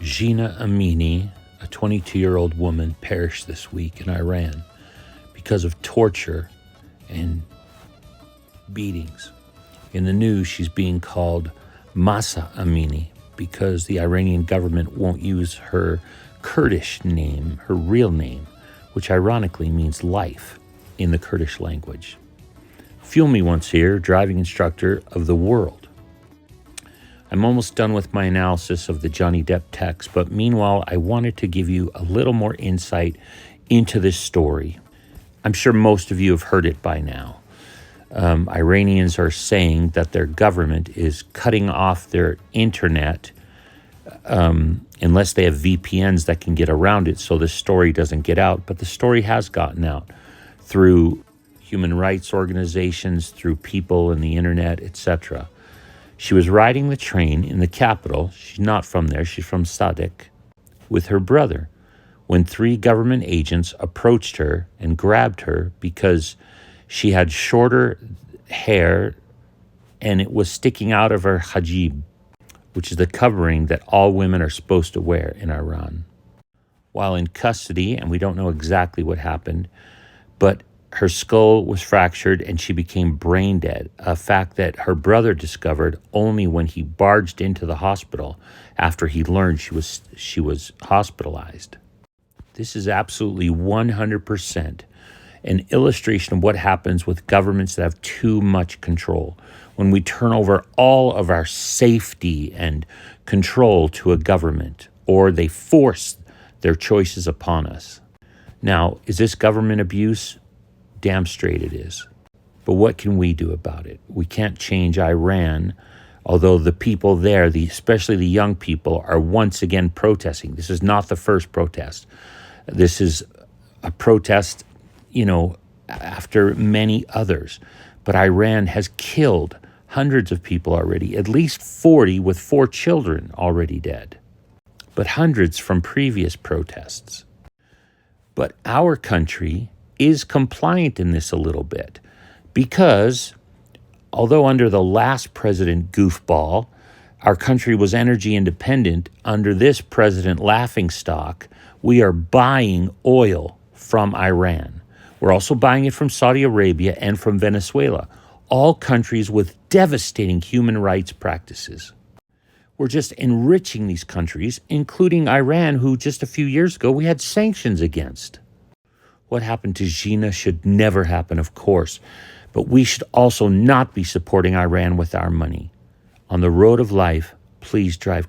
Jina Amini, a 22-year-old woman, perished this week in Iran because of torture and beatings. In the news, she's being called Masa Amini because the Iranian government won't use her Kurdish name, her real name, which ironically means life in the Kurdish language. Fuel me once here, driving instructor of the world. I'm almost done with my analysis of the Johnny Depp text, but meanwhile, I wanted to give you a little more insight into this story. I'm sure most of you have heard it by now. Iranians are saying that their government is cutting off their internet unless they have VPNs that can get around it, so the story doesn't get out. But the story has gotten out through human rights organizations, through people in the internet, etc. She was riding the train in the capital. She's not from there. She's from Sadek with her brother when 3 government agents approached her and grabbed her because she had shorter hair and it was sticking out of her hijab, which is the covering that all women are supposed to wear in Iran. While in custody, and we don't know exactly what happened, but her skull was fractured and she became brain dead, a fact that her brother discovered only when he barged into the hospital after he learned she was hospitalized. This is absolutely 100% an illustration of what happens with governments that have too much control. When we turn over all of our safety and control to a government, or they force their choices upon us. Now, is this government abuse? Damn straight it is. But what can we do about it? We can't change Iran, although the people there, especially the young people, are once again protesting. This is not the first protest. This is a protest, after many others. But Iran has killed hundreds of people already, at least 40 with 4 children already dead, but hundreds from previous protests. But our country is compliant in this a little bit because although under the last president goofball, our country was energy independent, under this president laughingstock, we are buying oil from Iran. We're also buying it from Saudi Arabia and from Venezuela, all countries with devastating human rights practices. We're just enriching these countries, including Iran, who just a few years ago we had sanctions against. What happened to Jina should never happen, of course, but we should also not be supporting Iran with our money. On the road of life, please drive